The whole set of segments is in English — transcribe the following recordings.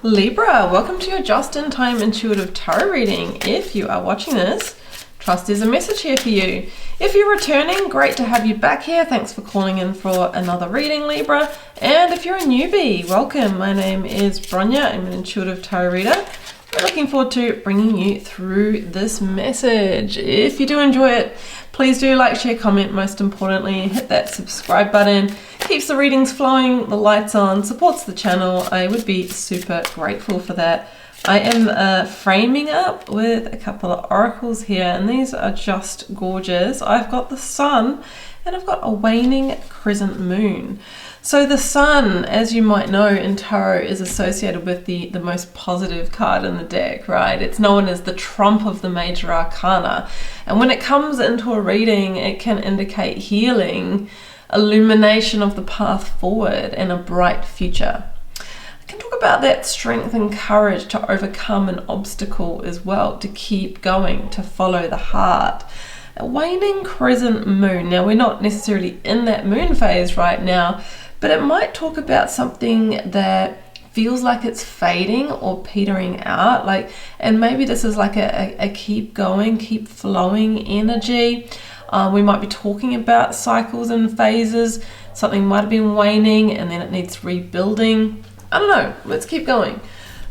Libra, welcome to your just-in-time intuitive tarot reading. If you are watching this, trust there's a message here for you. If you're returning, great to have you back here. Thanks for calling in for another reading, Libra. And if you're a newbie, welcome. My name is BRONYA. I'm an intuitive tarot reader. We're looking forward to bringing you through this message. If you do enjoy it, please do like, share, comment. Most importantly, hit that subscribe button. Keeps the readings flowing, the lights on, supports the channel. I would be super grateful for that. I am framing up with a couple of oracles here, and these are just gorgeous. I've got the sun and I've got a waning crescent moon. So the sun, as you might know in tarot, is associated with the most positive card in the deck, right? It's known as the trump of the major arcana. And when it comes into a reading, it can indicate healing, illumination of the path forward, and a bright future. I can talk about that strength and courage to overcome an obstacle as well, to keep going, to follow the heart. A waning crescent moon. Now, we're not necessarily in that moon phase right now, but it might talk about something that feels like it's fading or petering out, and maybe this is like a keep going, keep flowing energy. We might be talking about cycles and phases. Something might have been waning and then it needs rebuilding. I don't know, let's keep going.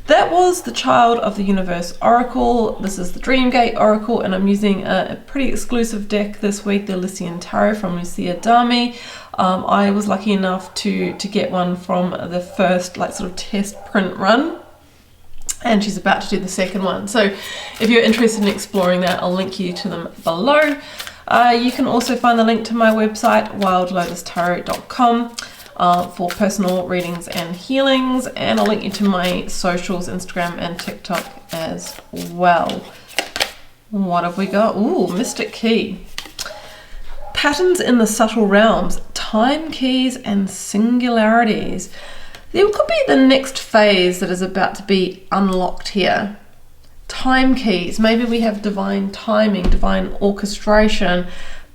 That was the Child of the Universe Oracle. This is the Dreamgate Oracle, and I'm using a pretty exclusive deck this week, the Elysian Tarot from Lucia Dami. I was lucky enough to get one from the first sort of test print run, and she's about to do the second one. So if you're interested in exploring that, I'll link you to them below. You can also find the link to my website, wildlotustarot.com. For personal readings and healings, and I'll link you to my socials, Instagram and TikTok as well. What have we got? Ooh, Mystic Key. Patterns in the subtle realms, time keys and singularities. There could be the next phase that is about to be unlocked here. Time keys, maybe we have divine timing, divine orchestration,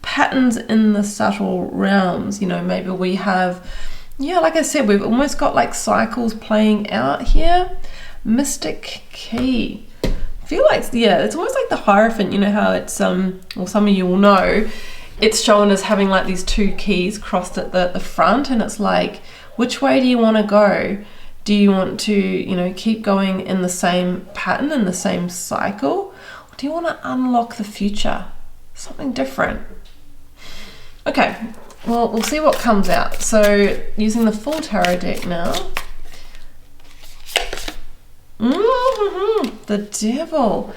patterns in the subtle realms. Maybe we have, like I said, we've almost got cycles playing out here. Mystic Key. I feel like, it's almost like the Hierophant. You know how it's, well, some of you will know, it's shown as having these two keys crossed at the front, and it's like, which way do you want to go? Do you want to, keep going in the same pattern, in the same cycle? Or do you want to unlock the future? Something different. Okay, well, we'll see what comes out. So, using the full tarot deck now. The Devil.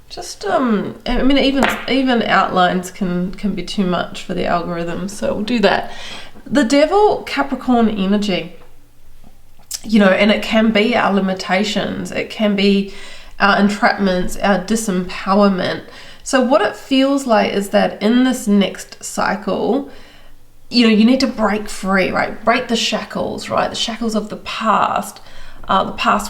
Just, even outlines can be too much for the algorithm, so we'll do that. The Devil, Capricorn energy. And it can be our limitations. It can be our entrapments, our disempowerment. So what it feels like is that in this next cycle, you need to break free, right? Break the shackles, right? The shackles of the past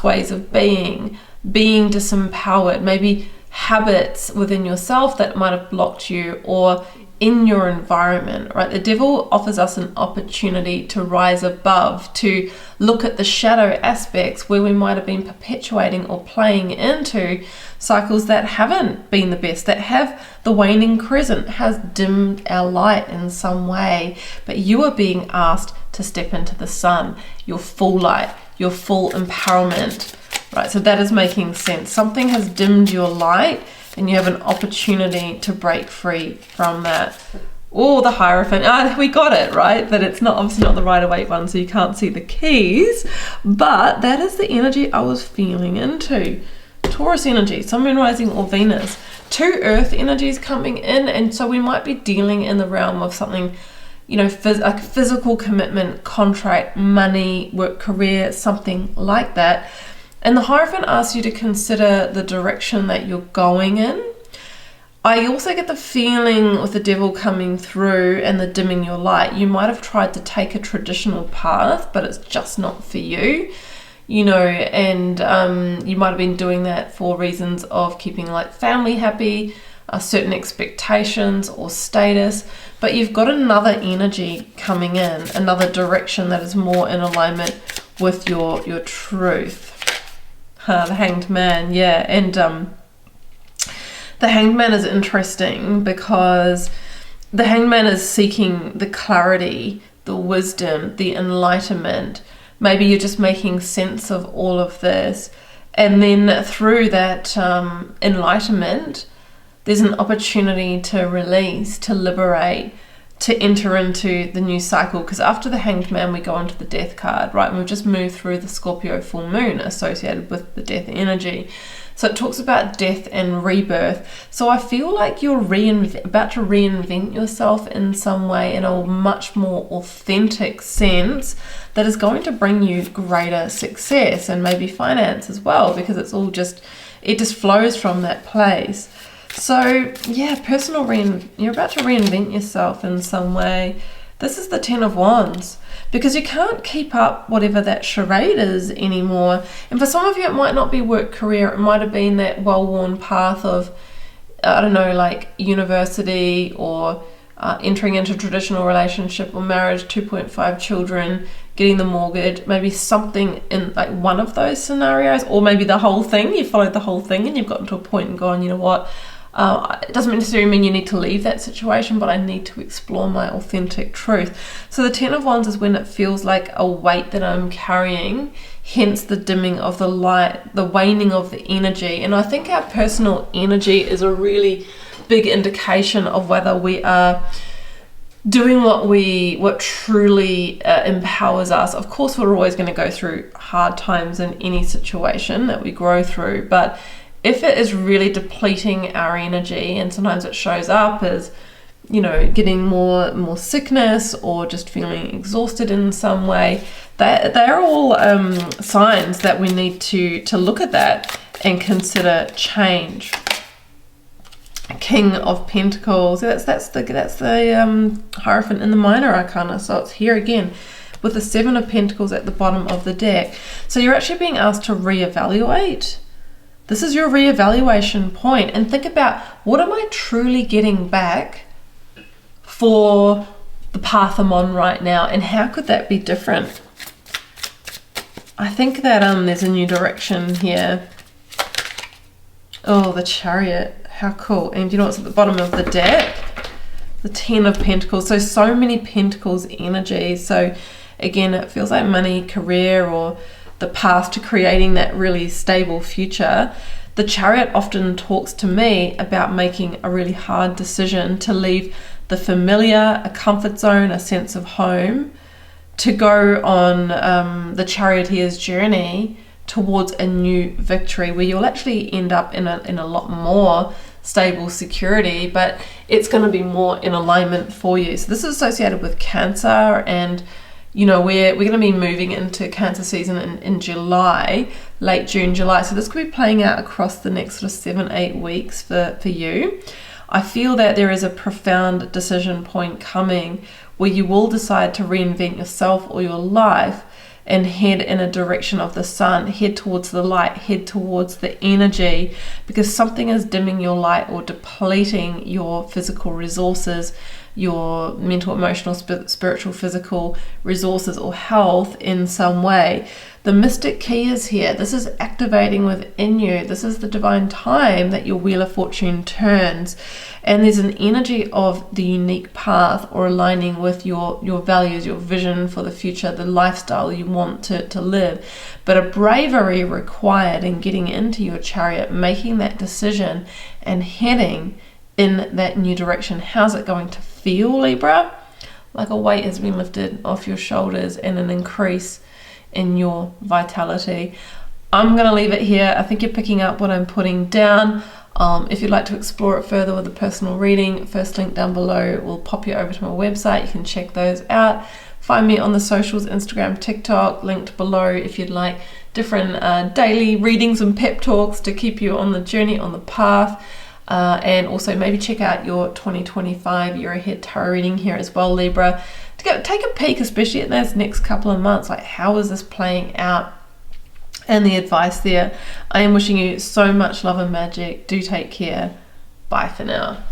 ways of being disempowered, maybe habits within yourself that might have blocked you, or in your environment, right? The Devil offers us an opportunity to rise above, to look at the shadow aspects where we might have been perpetuating or playing into cycles that haven't been the best, that have the waning crescent, has dimmed our light in some way. But you are being asked to step into the sun, your full light, your full empowerment, right? So that is making sense. Something has dimmed your light, and you have an opportunity to break free from that. Oh, the Hierophant. We got it, right? That it's obviously not the Rider-Waite one, so you can't see the keys, but that is the energy I was feeling into. Taurus energy, Sun, Moon, Rising, or Venus. Two Earth energies coming in, and so we might be dealing in the realm of something, like physical commitment, contract, money, work, career, something like that. And the Hierophant asks you to consider the direction that you're going in. I also get the feeling with the Devil coming through and the dimming your light, you might have tried to take a traditional path, but it's just not for you, and you might have been doing that for reasons of keeping family happy, certain expectations or status, but you've got another energy coming in, another direction that is more in alignment with your truth. The Hanged Man, yeah. And the Hanged Man is interesting because the Hanged Man is seeking the clarity, the wisdom, the enlightenment. Maybe you're just making sense of all of this. And then through that enlightenment, there's an opportunity to release, to liberate, to enter into the new cycle. Because after the Hanged Man, we go on to the Death card, right? And we've just moved through the Scorpio full moon associated with the Death energy. So it talks about death and rebirth. So I feel like you're about to reinvent yourself in some way, in a much more authentic sense that is going to bring you greater success and maybe finance as well, because it's all just, it just flows from that place. So yeah, you're about to reinvent yourself in some way. This is the 10 of Wands, because you can't keep up whatever that charade is anymore. And for some of you, it might not be work, career. It might have been that well-worn path of, I don't know, like university or entering into a traditional relationship or marriage, 2.5 children, getting the mortgage, maybe something in like one of those scenarios, or maybe the whole thing. You followed the whole thing and you've gotten to a point and gone, you know what? It doesn't necessarily mean you need to leave that situation, but I need to explore my authentic truth. So the 10 of Wands is when it feels like a weight that I'm carrying, hence the dimming of the light, the waning of the energy. And I think our personal energy is a really big indication of whether we are doing what truly empowers us. Of course, we're always going to go through hard times in any situation that we grow through, but if it is really depleting our energy, and sometimes it shows up as, you know, getting more sickness or just feeling exhausted in some way, they're all signs that we need to look at that and consider change. King of Pentacles, that's the Hierophant in the Minor Arcana, so it's here again with the 7 of Pentacles at the bottom of the deck. So you're actually being asked to reevaluate. This is your reevaluation point, and think about, what am I truly getting back for the path I'm on right now, and how could that be different? I think that there's a new direction here. Oh, the Chariot, how cool. And you know what's at the bottom of the deck? The 10 of Pentacles. So many Pentacles energy. So again, it feels like money, career, or the path to creating that really stable future. The Chariot often talks to me about making a really hard decision to leave the familiar, a comfort zone, a sense of home, to go on the charioteer's journey towards a new victory, where you'll actually end up in a lot more stable security, but it's going to be more in alignment for you. So this is associated with Cancer, and you know, we're going to be moving into Cancer season in July, late June, July. So this could be playing out across the next sort of 7-8 weeks for you. I feel that there is a profound decision point coming where you will decide to reinvent yourself or your life and head in a direction of the sun, head towards the light, head towards the energy, because something is dimming your light or depleting your physical resources, your mental, emotional, spiritual, physical resources or health in some way. The mystic key is here. This is activating within you. This is the divine time that your Wheel of Fortune turns. And there's an energy of the unique path, or aligning with your values, your vision for the future, the lifestyle you want to live. But a bravery required in getting into your chariot, making that decision and heading in that new direction. How's it going to feel, Libra? Like a weight has been lifted off your shoulders and an increase in your vitality. I'm going to leave it here. I think you're picking up what I'm putting down. If you'd like to explore it further with a personal reading, first link down below will pop you over to my website. You can check those out. Find me on the socials, Instagram, TikTok, linked below if you'd like different daily readings and pep talks to keep you on the journey, on the path. And also maybe check out your 2025 year ahead tarot reading here as well, Libra, to go take a peek, especially in those next couple of months, like how is this playing out, and the advice there. I am wishing you so much love and magic. Do take care. Bye for now.